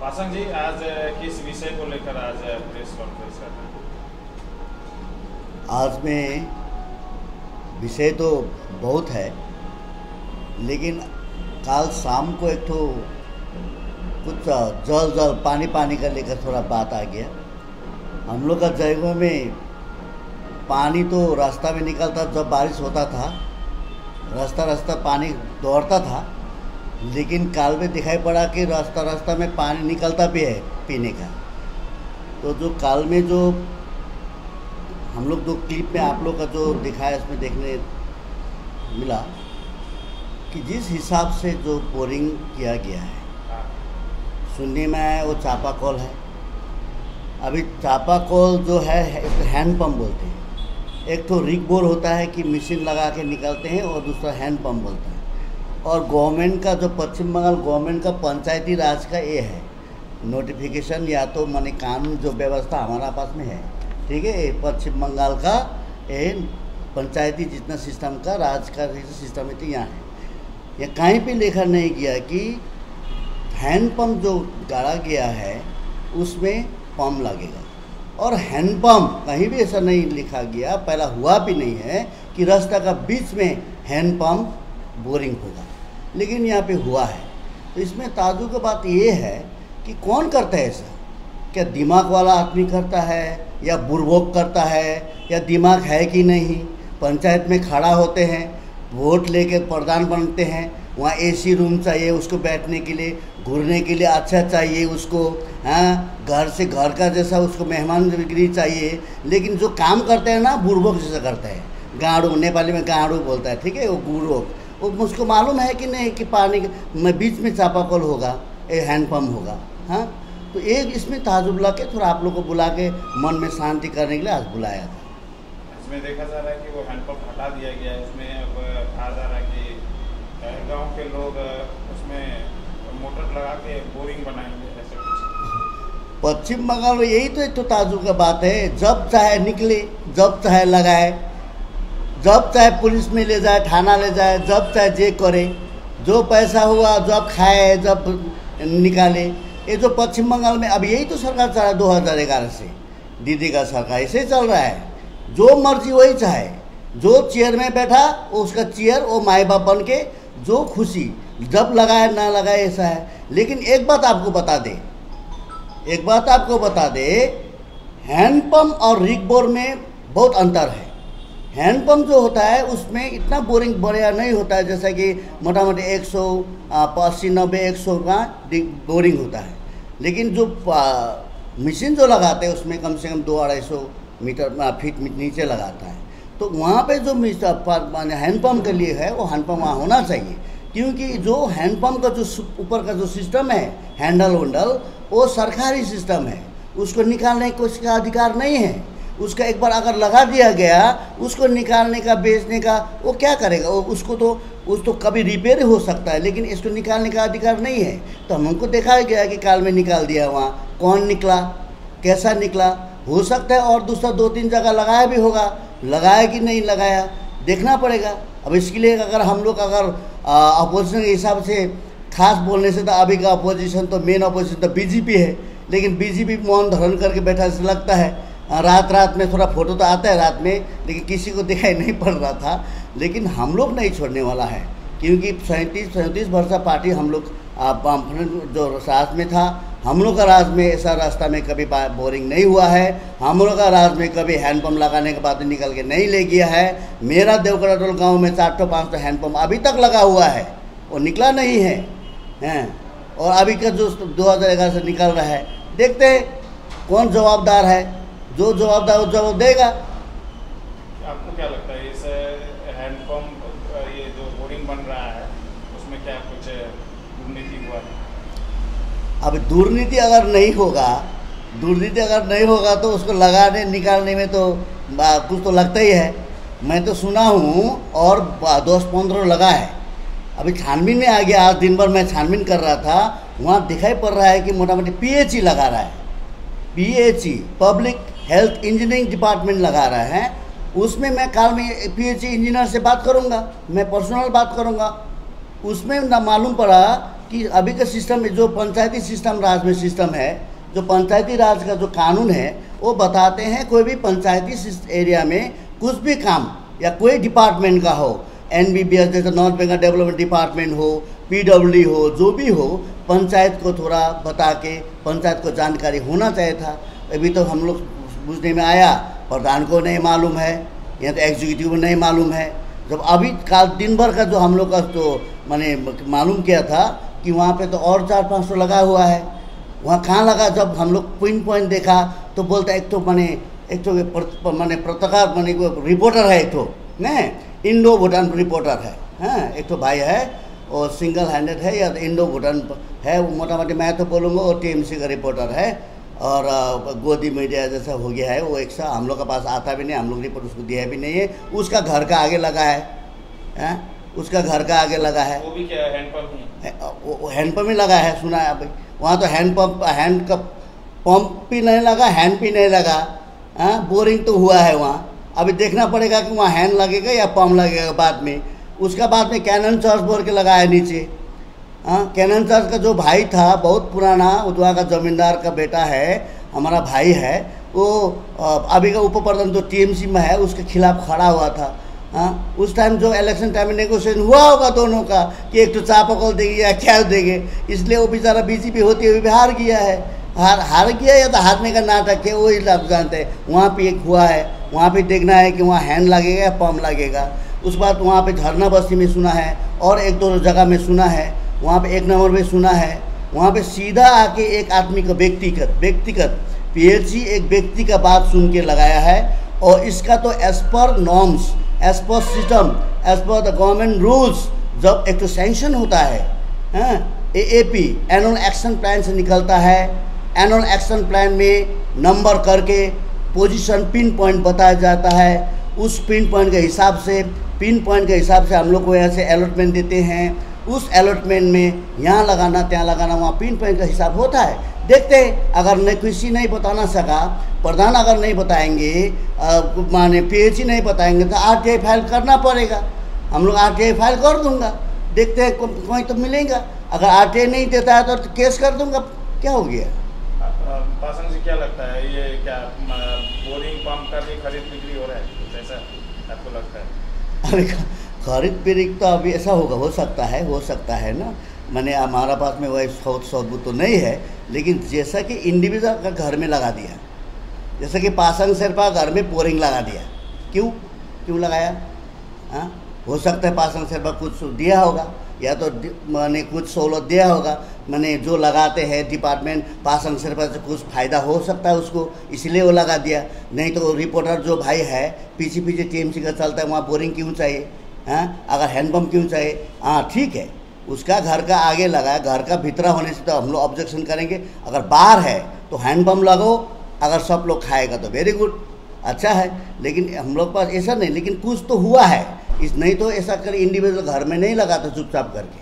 पासवान जी, आज किस विषय को लेकर आज प्रेस कॉन्फ्रेंस कर रहे हैं? आज में विषय तो बहुत है, लेकिन कल शाम को एक तो कुछ जल पानी का लेकर थोड़ा बात आ गया। हम लोग का जयगढ़ में पानी तो रास्ता में निकलता, जब बारिश होता था रास्ता पानी दौड़ता था, लेकिन काल में दिखाई पड़ा कि रास्ता में पानी निकलता भी है पीने का। तो जो काल में जो हम लोग जो क्लिप में आप लोग का जो दिखाया, इसमें देखने मिला कि जिस हिसाब से जो बोरिंग किया गया है, सुनने में आया वो चापाकल है। अभी चापाकल जो है इसको हैंड पंप बोलते हैं। एक तो रिग बोर होता है कि मशीन लगा के निकालते हैं, और दूसरा हैंड पंप बोलता है। और गवर्नमेंट का जो पश्चिम बंगाल गवर्नमेंट का पंचायती राज का ये है नोटिफिकेशन, या तो माने कानून जो व्यवस्था हमारा पास में है, ठीक है। पश्चिम बंगाल का ये पंचायती जितना सिस्टम का राज का सिस्टम है, तो यहाँ है। यह कहीं पे लिखा नहीं गया कि हैंड पंप जो गाड़ा गया है उसमें पंप लगेगा, और हैंडपम्प कहीं भी ऐसा नहीं लिखा गया, पहला हुआ भी नहीं है कि रास्ता का बीच में हैंडपम्प बोरिंग होगा, लेकिन यहाँ पे हुआ है। तो इसमें ताज्जुब की बात ये है कि कौन करता है ऐसा? क्या दिमाग वाला आदमी करता है, या बुर्बक करता है, या दिमाग है कि नहीं? पंचायत में खड़ा होते हैं, वोट लेके प्रधान बनते हैं, वहाँ एसी रूम चाहिए उसको बैठने के लिए, घूरने के लिए अच्छा चाहिए उसको, हाँ, घर से घर का जैसा उसको मेहमानगिरी चाहिए। लेकिन जो काम करते हैं ना, बुर्बक जैसा करता है, गाड़ू, नेपाली में गाड़ू बोलता है, ठीक है, वो बुर्बक। वो मुझको मालूम है कि नहीं कि पानी में बीच में चापाकल होगा, ये हैंडपम्प होगा, हाँ। तो एक इसमें ताजुब ला के थोड़ा आप लोग को बुला के मन में शांति करने के लिए आज बुलाया था। इसमें देखा जा रहा है कि वो हैंडपम्प हटा दिया गया है। इसमें अब कहा जा रहा है कि गांव के लोग उसमें मोटर लगा के बोरिंग बनाएंगे, ऐसे कुछ। पश्चिम बंगाल में यही तो एक तो ताजुब का बात है, जब चाहे निकले, जब चाहे लगाए, जब चाहे पुलिस में ले जाए, थाना ले जाए, जब चाहे जे करे, जो पैसा हुआ जब खाए, जब निकाले। ये जो पश्चिम बंगाल में अब यही तो सरकार चल रहा है 2011 से, दीदी का सरकार ऐसे चल रहा है, जो मर्जी वही चाहे, जो चेयर में बैठा उसका चेयर, वो माए बाप बन के जो खुशी, जब लगाए ना लगाए, ऐसा है। लेकिन एक बात आपको बता दे, हैंडपम्प और रिग बोर में बहुत अंतर है। हैंडपम्प जो होता है उसमें इतना बोरिंग बढ़िया नहीं होता है, जैसा कि मोटामोटी 180, 90, 100 का बोरिंग होता है। लेकिन जो मशीन जो लगाते हैं उसमें कम से कम 200-250 मीटर फीट नीचे लगाता है। तो वहाँ पे जो हैंडपम्प के लिए है, वो हैंडपम्प वहाँ होना चाहिए, क्योंकि जो हैंडपम्प का जो ऊपर का जो सिस्टम है, हैंडल वो सरकारी सिस्टम है, उसको निकालने का उसका अधिकार नहीं है। उसका एक बार अगर लगा दिया गया, उसको निकालने का, बेचने का वो क्या करेगा? उसको कभी रिपेयर हो सकता है, लेकिन इसको निकालने का अधिकार नहीं है। तो हमको देखा गया कि काल में निकाल दिया, वहाँ कौन निकला, कैसा निकला, हो सकता है और दूसरा 2-3 जगह लगाया भी होगा, लगाया कि नहीं लगाया देखना पड़ेगा। अब इसके लिए अगर हम लोग अपोजिशन के हिसाब से खास बोलने से, तो अभी का अपोजिशन तो मेन अपोजिशन तो बीजेपी है, लेकिन बीजेपी मौन धारण करके बैठा ऐसा लगता है। रात में थोड़ा फोटो तो आता है रात में, लेकिन किसी को दिखाई नहीं पड़ रहा था। लेकिन हम लोग नहीं छोड़ने वाला है, क्योंकि 37 वर्ष पार्टी हम लोग जो राज में था, हम लोग का राज में ऐसा रास्ता में कभी बोरिंग नहीं हुआ है। हम लोग का राज में कभी हैंडपम्प लगाने के बाद निकल के नहीं ले गया है। मेरा देवकराटोल गांव में 4-5 हैंडपम्प अभी तक लगा हुआ है, वो निकला नहीं है, हैं। और अभी का जो 2011 से निकल रहा है, देखते हैं कौन जवाबदार है, जो जवाबदार वो जवाब देगा। आपको क्या लगता है इस हैंडपम्प ये जो बोरिंग बन रहा है उसमें क्या कुछ दुर्नीति हुआ है? अब दुर्नीति अगर नहीं होगा तो उसको लगाने निकालने में तो कुछ तो लगता ही है। मैं तो सुना हूँ और 10-15 लगा है। अभी छानबीन में आ गया, आज दिन भर मैं छानबीन कर रहा था, वहाँ दिखाई पड़ रहा है कि मोटामोटी PHE लगा रहा है, PHE public health engineering department लगा रहा है। उसमें मैं कल में PHE इंजीनियर से बात करूँगा, मैं पर्सनल बात करूँगा। उसमें ना मालूम पड़ा कि अभी का सिस्टम जो पंचायती सिस्टम राज में सिस्टम है, जो पंचायती राज का जो कानून है वो बताते हैं कोई भी पंचायती एरिया में कुछ भी काम या कोई डिपार्टमेंट का हो, NBBS जैसे नॉर्थ बंगाल डेवलपमेंट डिपार्टमेंट हो, PWD हो, जो भी हो, पंचायत को थोड़ा बता के पंचायत को जानकारी होना चाहिए था। अभी तो हम लोग बुझने में आया प्रधान को नहीं मालूम है या तो एग्जीक्यूटिव को नहीं मालूम है। जब अभी काल दिन भर का जो हम लोग का तो मैंने मालूम किया था कि वहाँ पे तो और 400-500 लगा हुआ है, वहाँ कहाँ लगा। जब हम लोग पॉइंट देखा तो बोलता एक तो मैंने पत्रकार मैंने रिपोर्टर है, एक तो नहीं इंडो भूटान रिपोर्टर है, हाँ एक तो भाई है और सिंगल हैंडेड है या तो इंडो भूटान है, वो मोटा मोटी मैं तो बोलूँगा वो TMC का रिपोर्टर है। और गोदी मीडिया जैसा हो गया है वो, एक सा हम लोग के पास आता भी नहीं, हम लोग रिपोर्ट उसको दिया भी नहीं है। उसका घर का आगे लगा है, उसका घर का आगे लगा है, वो भी क्या हैंडपम्प ही, हैंडपम्प ही लगा है, सुना है अभी वहाँ तो हैंड का पंप भी नहीं लगा, हैंड भी नहीं लगा, बोरिंग तो हुआ है वहाँ। अभी देखना पड़ेगा कि वहाँ हैंड लगेगा या पंप लगेगा बाद में। उसका बाद में कैनन चर्च बोल के लगा है नीचे। कैनन चर्च का जो भाई था बहुत पुराना, वहाँ का जमींदार का बेटा है, हमारा भाई है, वो अभी का उप प्रधान जो TMC में है उसके खिलाफ खड़ा हुआ था। उस टाइम जो इलेक्शन टाइम में नेगोशिएशन हुआ होगा दोनों का कि एक तो चापाकल देंगे या क्या देंगे, इसलिए वो बेचारा BJP होते हुए भी हार गया है। हार गया या तो हारने का नाटक है, वही आप जानते हैं। वहाँ पे एक हुआ है, वहाँ पे देखना है कि वहाँ हैंड लगेगा या पंप लगेगा। उस बात वहाँ पे झरना बस्ती में सुना है और एक दो जगह में सुना है, वहाँ पे 1 नंबर में सुना है। वहाँ पे सीधा आके एक आदमी का व्यक्तिगत PHC एक व्यक्ति का बात सुन के लगाया है। और इसका तो as per norms, as per system, as per the government rules जब एक तो सैंक्शन होता है, AAP एनुअल एक्शन प्लान से निकलता है। एनुअल एक्शन प्लान में नंबर करके पोजीशन पिन पॉइंट बताया जाता है। उस पिन पॉइंट के हिसाब से हम लोग को यहाँ से अलॉटमेंट देते हैं। उस अलॉटमेंट में यहाँ लगाना ત્યાં लगाना, वहाँ पिन पॉइंट का हिसाब होता है। देखते हैं अगर नहीं किसी नहीं बताना सका, प्रधान अगर नहीं बताएंगे, माने PHC नहीं बताएंगे तो RTI फाइल करना पड़ेगा। हम लोग RTI फाइल कर दूंगा, देखते हैं कोई तो मिलेगा। अगर RTI नहीं देता है तो केस कर दूंगा, क्या हो गया। पासवान जी क्या लगता है, ये क्या बोरिंग पंप का भी खरीद बिक्री हो रहा है, कुछ ऐसा आपको लगता है? अरे खरीद बिक्री तो अभी ऐसा होगा, हो सकता है ना। मैंने हमारा पास में वही सबूत तो नहीं है, लेकिन जैसा कि इंडिविजुअल का घर में लगा दिया, जैसा कि पासवान शेरपा घर में बोरिंग लगा दिया, क्यों लगाया? हो सकता है पासवान शेरपा कुछ दिया होगा या तो मैंने कुछ सहूलत दिया होगा, मैंने जो लगाते हैं डिपार्टमेंट पासवान शेरपा से कुछ फ़ायदा हो सकता है उसको, इसलिए वो लगा दिया। नहीं तो रिपोर्टर जो भाई है पीछे TMC का चलता है, वहाँ बोरिंग क्यों चाहिए? अगर हैंडपम्प क्यों चाहिए? ठीक है, उसका घर का आगे लगा है, घर का भीतरा होने से तो हम लोग ऑब्जेक्शन करेंगे। अगर बाहर है तो हैंडपम्प लगाओ, अगर सब लोग खाएगा तो वेरी गुड, अच्छा है। लेकिन हम लोग पास ऐसा नहीं, लेकिन कुछ तो हुआ है, नहीं तो ऐसा कर इंडिविजुअल घर में नहीं लगा तो चुपचाप करके।